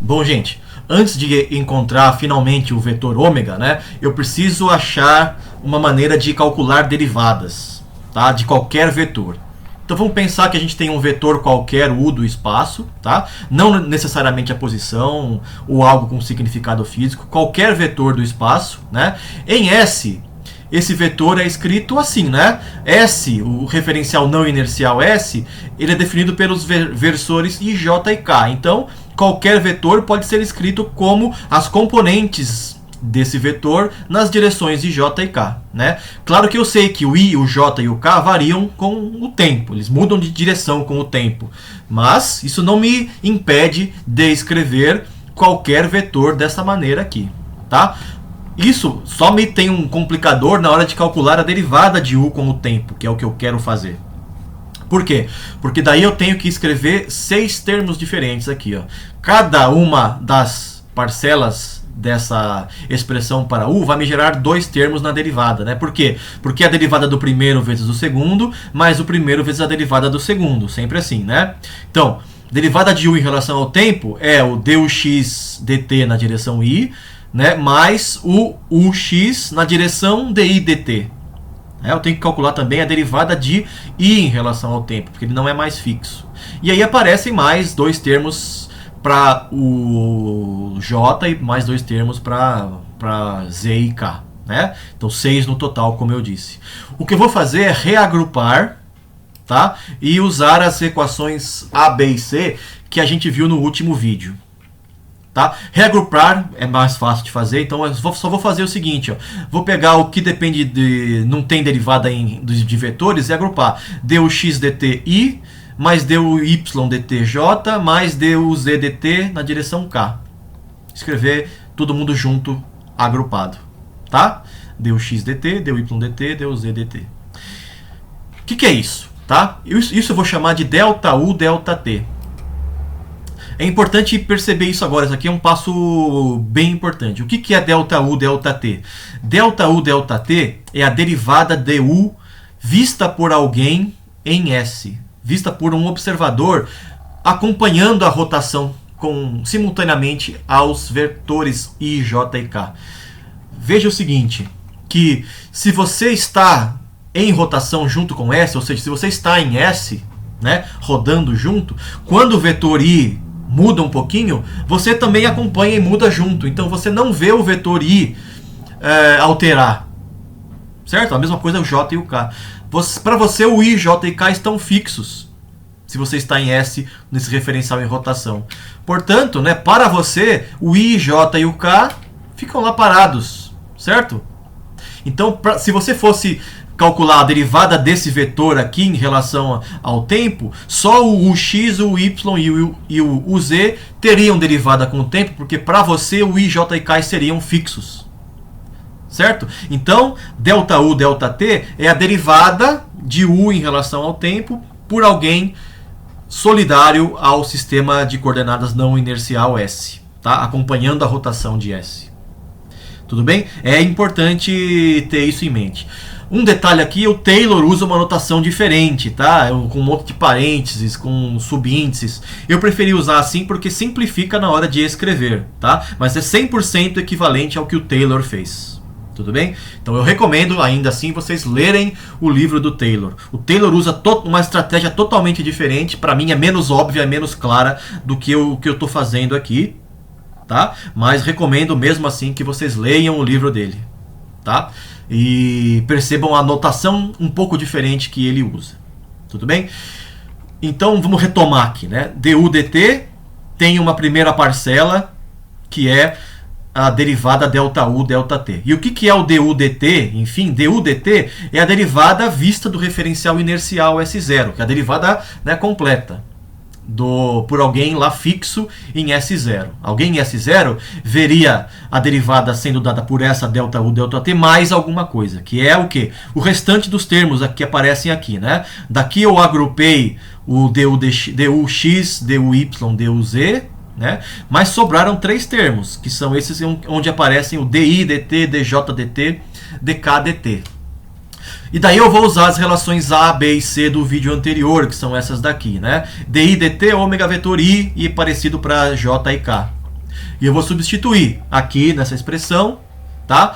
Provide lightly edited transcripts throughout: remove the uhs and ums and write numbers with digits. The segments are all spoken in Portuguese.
Bom, gente, antes de encontrar finalmente o vetor ômega, né, eu preciso achar uma maneira de calcular derivadas, tá, de qualquer vetor. Então vamos pensar que a gente tem um vetor qualquer, u do espaço, tá? Não necessariamente a posição ou algo com significado físico, qualquer vetor do espaço, né? Em S, esse vetor é escrito assim, né? S, o referencial não inercial S, ele é definido pelos versores I, J e K. Então, qualquer vetor pode ser escrito como as componentes desse vetor nas direções de J e K, né? Claro que eu sei que o I, o J e o K variam com o tempo, eles mudam de direção com o tempo, mas isso não me impede de escrever qualquer vetor dessa maneira aqui, tá? Isso só me tem um complicador na hora de calcular a derivada de u com o tempo, que é o que eu quero fazer. Por quê? Porque daí eu tenho que escrever 6 termos diferentes aqui, ó. Cada uma das parcelas dessa expressão para u vai me gerar 2 termos na derivada, né? Por quê? Porque a derivada do primeiro vezes o segundo, mais o primeiro vezes a derivada do segundo, sempre assim, né? Então, derivada de u em relação ao tempo é o dux dt na direção i, né, mais o ux na direção di dt. Eu tenho que calcular também a derivada de i em relação ao tempo, porque ele não é mais fixo. E aí aparecem mais 2 termos para o j e mais 2 termos para z e k, né? Então 6 no total, como eu disse. O que eu vou fazer é reagrupar, tá? E usar as equações A, B e C que a gente viu no último vídeo. Tá? Reagrupar é mais fácil de fazer, então eu só vou fazer o seguinte, ó. Vou pegar o que depende de... não tem derivada de vetores e agrupar dux dt i mais dy dt j mais duz dt na direção k. Escrever todo mundo junto, agrupado, tá? Dux dt, dy dt, duz dt. O que é isso? Tá? Isso eu vou chamar de delta u, delta t. É importante perceber isso agora, isso aqui é um passo bem importante. O que é delta u, delta t? Delta u, delta t é a derivada de u vista por alguém em S, vista por um observador acompanhando a rotação simultaneamente aos vetores I, J e K. Veja o seguinte, que se você está em rotação junto com S, ou seja, se você está em S, né, rodando junto, quando o vetor I muda um pouquinho, você também acompanha e muda junto. Então você não vê o vetor I alterar. Certo? A mesma coisa é o J e o K. Para você, o I, J e K estão fixos, se você está em S, nesse referencial em rotação. Portanto, né, para você, o I, J e o K ficam lá parados. Certo? Então, se você fosse calcular a derivada desse vetor aqui em relação ao tempo, só o ux, o y e o uz teriam derivada com o tempo, porque para você o i, j e k seriam fixos. Certo? Então, delta u, delta t é a derivada de u em relação ao tempo por alguém solidário ao sistema de coordenadas não inercial S, tá? Acompanhando a rotação de S. Tudo bem? É importante ter isso em mente. Um detalhe aqui, o Taylor usa uma notação diferente, tá? Com um monte de parênteses, com subíndices. Eu preferi usar assim porque simplifica na hora de escrever, tá? Mas é 100% equivalente ao que o Taylor fez. Tudo bem? Então eu recomendo ainda assim vocês lerem o livro do Taylor. O Taylor usa uma estratégia totalmente diferente, para mim é menos óbvia, é menos clara do que o que eu estou fazendo aqui, tá? Mas recomendo mesmo assim que vocês leiam o livro dele, tá? E percebam a notação um pouco diferente que ele usa. Tudo bem? Então vamos retomar aqui, né? du dt tem uma primeira parcela que é a derivada delta u, delta t. E o que é o du dt? Enfim, du dt é a derivada vista do referencial inercial S0, que é a derivada, né, completa. Por alguém lá fixo em S0. Alguém em S0 veria a derivada sendo dada por essa delta u, delta t mais alguma coisa, que é o quê? O restante dos termos que aparecem aqui, né? Daqui eu agrupei o dux, dy, duz, né? Mas sobraram 3 termos, que são esses onde aparecem o di, dt, dj, dt, dk, dt. E daí eu vou usar as relações A, B e C do vídeo anterior, que são essas daqui, né? di dt, ômega vetor i e parecido para J e K. E eu vou substituir aqui nessa expressão, tá?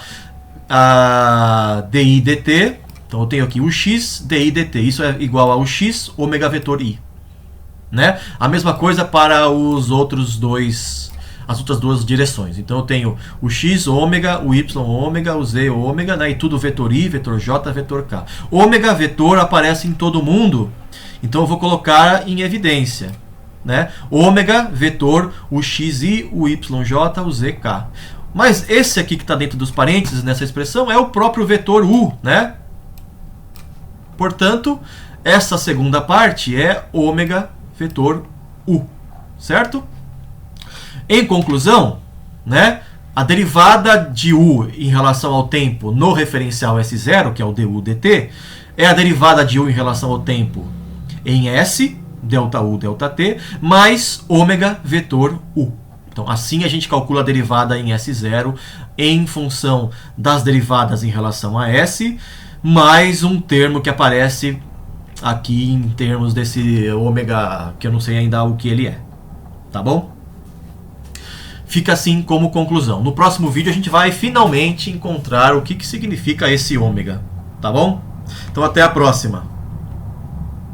A di dt. Então eu tenho aqui o x di dt. Isso é igual ao x ômega vetor i. Né? A mesma coisa para os outros dois, as outras duas direções. Então eu tenho o x ômega, o y ômega, o z ômega, né? E tudo vetor i, vetor j, vetor k. Ômega vetor aparece em todo mundo, então eu vou colocar em evidência, né? Ômega vetor, o xi, o yj, o zk. Mas esse aqui que está dentro dos parênteses nessa expressão é o próprio vetor u, né? Portanto, essa segunda parte é ômega vetor u, certo? Em conclusão, né, a derivada de u em relação ao tempo no referencial S0, que é o du dt, é a derivada de u em relação ao tempo em S, delta u, delta t, mais ômega vetor u. Então, assim a gente calcula a derivada em S0 em função das derivadas em relação a S, mais um termo que aparece aqui em termos desse ômega, que eu não sei ainda o que ele é. Tá bom? Fica assim como conclusão. No próximo vídeo a gente vai finalmente encontrar o que significa esse ômega. Tá bom? Então até a próxima.